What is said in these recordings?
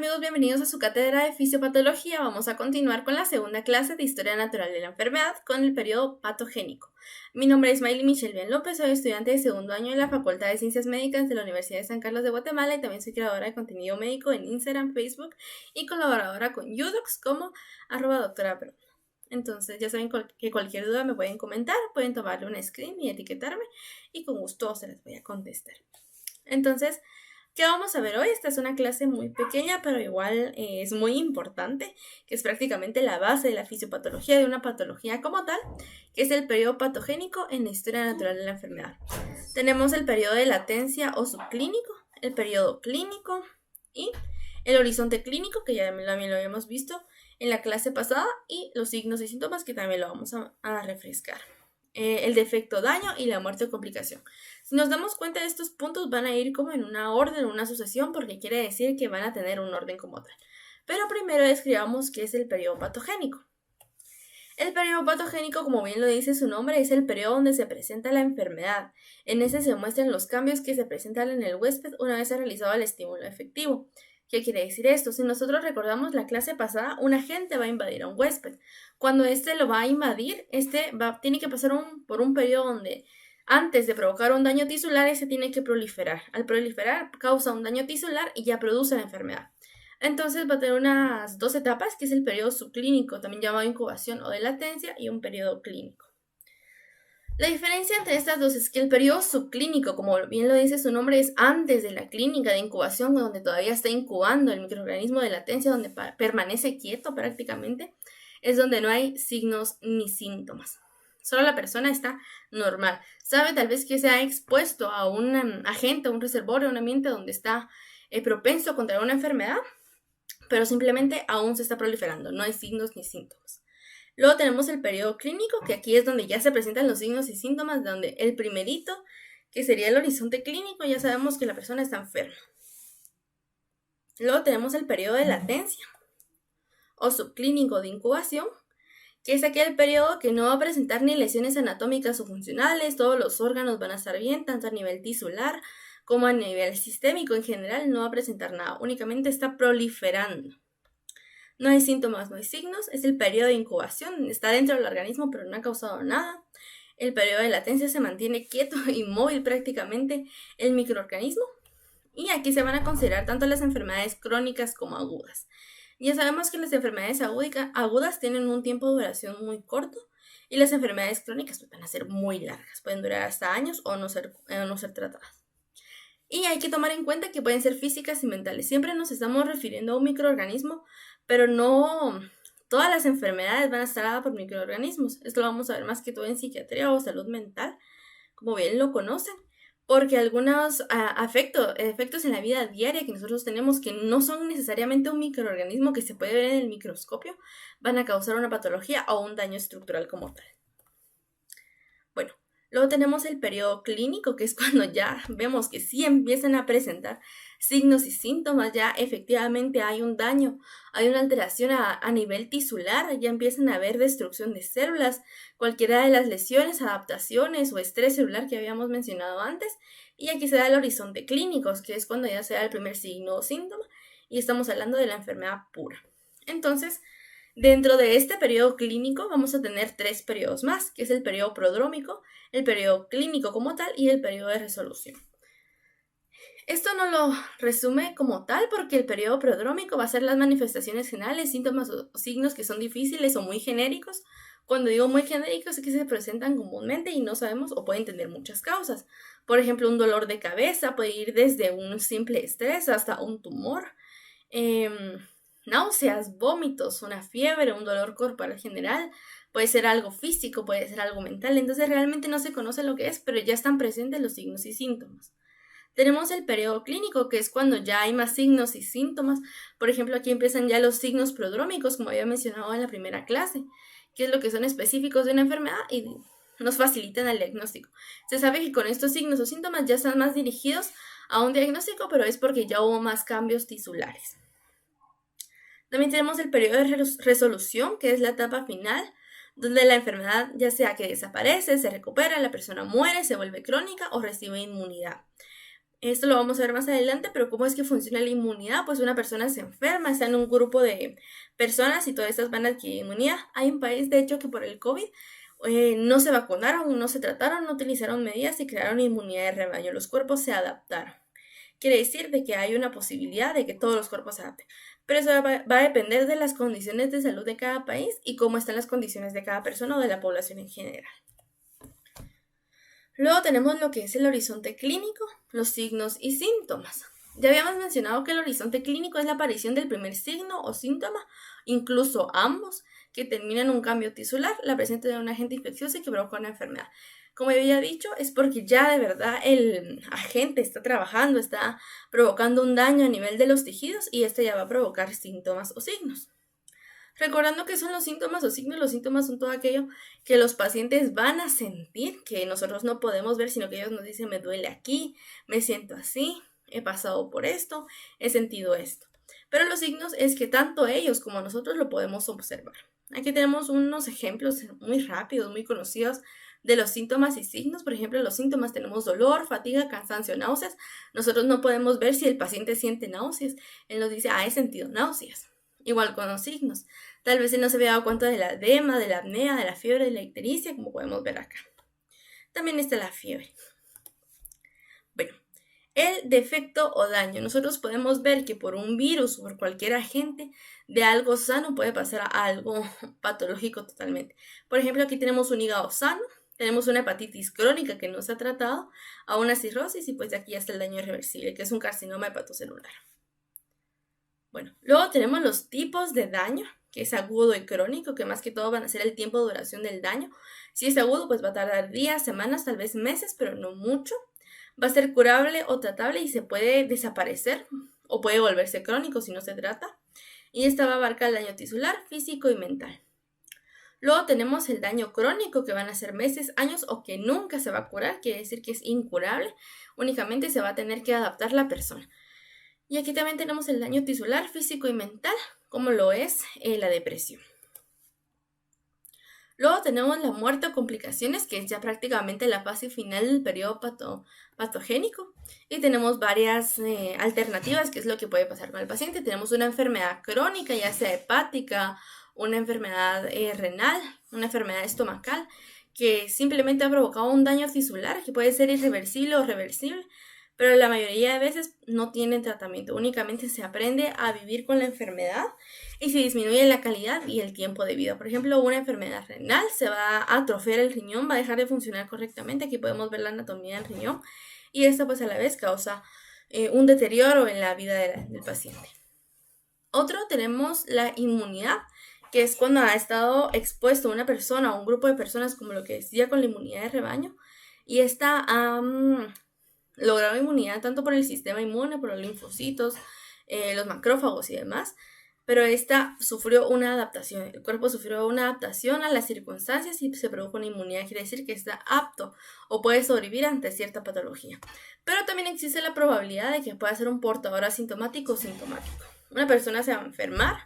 amigos, bienvenidos a su cátedra de fisiopatología. Vamos a continuar con la segunda clase de Historia Natural de la Enfermedad con el periodo patogénico. Mi nombre es Mayli Michelle Bien López, soy estudiante de segundo año en la Facultad de Ciencias Médicas de la Universidad de San Carlos de Guatemala y también soy creadora de contenido médico en Instagram, Facebook y colaboradora con Udocs como @doctora Pro. Entonces ya saben que cualquier duda me pueden comentar, pueden tomarle un screen y etiquetarme y con gusto se les voy a contestar. Entonces, ¿qué vamos a ver hoy? Esta es una clase muy pequeña, pero igual es muy importante, que es prácticamente la base de la fisiopatología de una patología como tal, que es el periodo patogénico en la historia natural de la enfermedad. Tenemos el periodo de latencia o subclínico, el periodo clínico y el horizonte clínico, que ya también lo habíamos visto en la clase pasada, y los signos y síntomas, que también lo vamos a refrescar. El defecto, daño y la muerte o complicación. Si nos damos cuenta de estos puntos van a ir como en una orden, una sucesión, porque quiere decir que van a tener un orden como tal. Pero primero describamos qué es el periodo patogénico. El periodo patogénico, como bien lo dice su nombre, es el periodo donde se presenta la enfermedad. En ese se muestran los cambios que se presentan en el huésped una vez realizado el estímulo efectivo. ¿Qué quiere decir esto? Si nosotros recordamos la clase pasada, un agente va a invadir a un huésped. Cuando éste lo va a invadir, tiene que pasar por un periodo donde antes de provocar un daño tisular, ese tiene que proliferar. Al proliferar, causa un daño tisular y ya produce la enfermedad. Entonces va a tener unas dos etapas, que es el periodo subclínico, también llamado incubación o de latencia, y un periodo clínico. La diferencia entre estas dos es que el periodo subclínico, como bien lo dice su nombre, es antes de la clínica de incubación, donde todavía está incubando el microorganismo de latencia, donde permanece quieto prácticamente, es donde no hay signos ni síntomas. Solo la persona está normal. Sabe tal vez que se ha expuesto a un agente, a un reservorio, a un ambiente donde está propenso a contraer una enfermedad, pero simplemente aún se está proliferando, no hay signos ni síntomas. Luego tenemos el periodo clínico, que aquí es donde ya se presentan los signos y síntomas, donde el primerito, que sería el horizonte clínico, ya sabemos que la persona está enferma. Luego tenemos el periodo de latencia o subclínico de incubación, que es aquel periodo que no va a presentar ni lesiones anatómicas o funcionales, todos los órganos van a estar bien, tanto a nivel tisular como a nivel sistémico en general, no va a presentar nada, únicamente está proliferando. No hay síntomas, no hay signos, es el periodo de incubación, está dentro del organismo pero no ha causado nada. El periodo de latencia se mantiene quieto, inmóvil prácticamente el microorganismo. Y aquí se van a considerar tanto las enfermedades crónicas como agudas. Ya sabemos que las enfermedades agudas tienen un tiempo de duración muy corto y las enfermedades crónicas van a ser muy largas, pueden durar hasta años o no ser tratadas. Y hay que tomar en cuenta que pueden ser físicas y mentales. Siempre nos estamos refiriendo a un microorganismo, pero no todas las enfermedades van a estar dadas por microorganismos. Esto lo vamos a ver más que todo en psiquiatría o salud mental, como bien lo conocen, porque algunos efectos en la vida diaria que nosotros tenemos, que no son necesariamente un microorganismo que se puede ver en el microscopio, van a causar una patología o un daño estructural como tal. Bueno, luego tenemos el periodo clínico, que es cuando ya vemos que sí empiezan a presentar signos y síntomas, ya efectivamente hay un daño, hay una alteración a nivel tisular, ya empiezan a haber destrucción de células, cualquiera de las lesiones, adaptaciones o estrés celular que habíamos mencionado antes, y aquí se da el horizonte clínico, que es cuando ya se da el primer signo o síntoma, y estamos hablando de la enfermedad pura. Entonces, dentro de este periodo clínico vamos a tener 3 periodos más, que es el periodo prodrómico, el periodo clínico como tal y el periodo de resolución. Esto no lo resume como tal porque el periodo prodrómico va a ser las manifestaciones generales, síntomas o signos que son difíciles o muy genéricos. Cuando digo muy genéricos es que se presentan comúnmente y no sabemos o pueden tener muchas causas. Por ejemplo, un dolor de cabeza puede ir desde un simple estrés hasta un tumor. Náuseas, vómitos, una fiebre, un dolor corporal general, puede ser algo físico, puede ser algo mental, entonces realmente no se conoce lo que es, pero ya están presentes los signos y síntomas. Tenemos el periodo clínico, que es cuando ya hay más signos y síntomas. Por ejemplo, aquí empiezan ya los signos prodrómicos, como había mencionado en la primera clase, que es lo que son específicos de una enfermedad y nos facilitan el diagnóstico. Se sabe que con estos signos o síntomas ya están más dirigidos a un diagnóstico, pero es porque ya hubo más cambios tisulares. También tenemos el periodo de resolución, que es la etapa final, donde la enfermedad ya sea que desaparece, se recupera, la persona muere, se vuelve crónica o recibe inmunidad. Esto lo vamos a ver más adelante, pero ¿cómo es que funciona la inmunidad? Pues una persona se enferma, está en un grupo de personas y todas estas van a adquirir inmunidad. Hay un país, de hecho, que por el COVID no se vacunaron, no se trataron, no utilizaron medidas y crearon inmunidad de rebaño. Los cuerpos se adaptaron. Quiere decir de que hay una posibilidad de que todos los cuerpos se adapten. Pero eso va a depender de las condiciones de salud de cada país y cómo están las condiciones de cada persona o de la población en general. Luego tenemos lo que es el horizonte clínico, los signos y síntomas. Ya habíamos mencionado que el horizonte clínico es la aparición del primer signo o síntoma, incluso ambos, que terminan en un cambio tisular, la presencia de un agente infeccioso que provoca una enfermedad. Como ya había dicho, es porque ya de verdad el agente está trabajando, está provocando un daño a nivel de los tejidos y este ya va a provocar síntomas o signos. Recordando que son los síntomas o signos, los síntomas son todo aquello que los pacientes van a sentir, que nosotros no podemos ver, sino que ellos nos dicen, me duele aquí, me siento así, he pasado por esto, he sentido esto. Pero los signos es que tanto ellos como nosotros lo podemos observar. Aquí tenemos unos ejemplos muy rápidos, muy conocidos de los síntomas y signos. Por ejemplo, los síntomas tenemos dolor, fatiga, cansancio, náuseas. Nosotros no podemos ver si el paciente siente náuseas. Él nos dice, he sentido náuseas. Igual con los signos. Tal vez él no se había dado cuenta del edema, de la apnea, de la fiebre, de la ictericia, como podemos ver acá. También está la fiebre. Bueno, el defecto o daño. Nosotros podemos ver que por un virus o por cualquier agente de algo sano puede pasar a algo patológico totalmente. Por ejemplo, aquí tenemos un hígado sano, tenemos una hepatitis crónica que no se ha tratado, a una cirrosis y pues de aquí hasta el daño irreversible, que es un carcinoma hepatocelular. Bueno, luego tenemos los tipos de daño, que es agudo y crónico, que más que todo van a ser el tiempo de duración del daño. Si es agudo, pues va a tardar días, semanas, tal vez meses, pero no mucho. Va a ser curable o tratable y se puede desaparecer o puede volverse crónico si no se trata. Y esta va a abarcar el daño tisular, físico y mental. Luego tenemos el daño crónico, que van a ser meses, años o que nunca se va a curar, quiere decir que es incurable, únicamente se va a tener que adaptar la persona. Y aquí también tenemos el daño tisular, físico y mental, como lo es la depresión. Luego tenemos la muerte o complicaciones, que es ya prácticamente la fase final del periodo patogénico. Y tenemos varias alternativas, que es lo que puede pasar con el paciente. Tenemos una enfermedad crónica, ya sea hepática, una enfermedad renal, una enfermedad estomacal, que simplemente ha provocado un daño tisular, que puede ser irreversible o reversible, pero la mayoría de veces no tienen tratamiento, únicamente se aprende a vivir con la enfermedad y se disminuye la calidad y el tiempo de vida. Por ejemplo, una enfermedad renal, se va a atrofiar el riñón, va a dejar de funcionar correctamente, aquí podemos ver la anatomía del riñón, y esto pues a la vez causa un deterioro en la vida del paciente. Otro, tenemos la inmunidad, que es cuando ha estado expuesto una persona o un grupo de personas, como lo que decía con la inmunidad de rebaño, y esta logrado inmunidad tanto por el sistema inmune, por los linfocitos, los macrófagos y demás, pero esta sufrió una adaptación, el cuerpo sufrió una adaptación a las circunstancias y se produjo una inmunidad, quiere decir que está apto o puede sobrevivir ante cierta patología. Pero también existe la probabilidad de que pueda ser un portador asintomático o sintomático. Una persona se va a enfermar,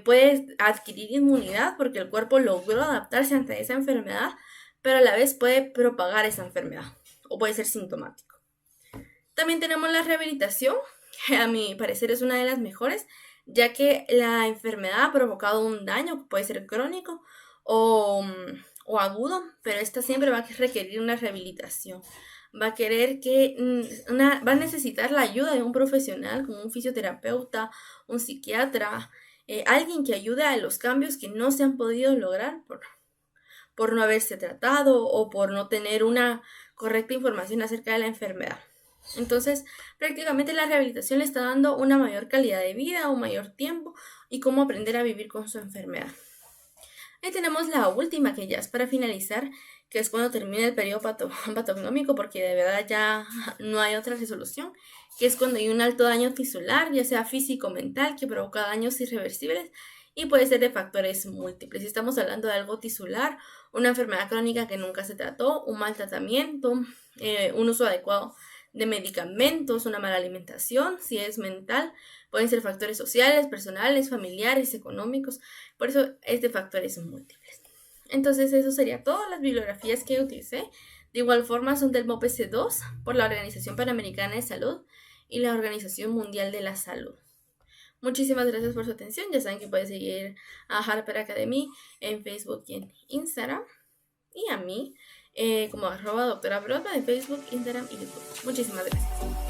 puede adquirir inmunidad porque el cuerpo logró adaptarse ante esa enfermedad, pero a la vez puede propagar esa enfermedad o puede ser sintomático. También tenemos la rehabilitación, que a mi parecer es una de las mejores, ya que la enfermedad ha provocado un daño que puede ser crónico o agudo, pero esta siempre va a requerir una rehabilitación. Va a necesitar la ayuda de un profesional como un fisioterapeuta, un psiquiatra, alguien que ayude a los cambios que no se han podido lograr por no haberse tratado o por no tener una correcta información acerca de la enfermedad. Entonces, prácticamente la rehabilitación le está dando una mayor calidad de vida, un mayor tiempo y cómo aprender a vivir con su enfermedad. Ahí tenemos la última, que ya es para finalizar, que es cuando termina el periodo patognómico, porque de verdad ya no hay otra resolución, que es cuando hay un alto daño tisular, ya sea físico o mental, que provoca daños irreversibles y puede ser de factores múltiples. Si estamos hablando de algo tisular, una enfermedad crónica que nunca se trató, un mal tratamiento, un uso adecuado de medicamentos, una mala alimentación. Si es mental, pueden ser factores sociales, personales, familiares, económicos. Por eso es de factores múltiples. Entonces eso sería todas las bibliografías que utilicé De igual forma son del MOPS-2 por la Organización Panamericana de Salud y la Organización Mundial de la Salud. Muchísimas gracias por su atención. Ya saben que pueden seguir a Harper Academy en Facebook y en Instagram. Y a mí como @doctora Broadman en Facebook, Instagram y YouTube. Muchísimas gracias.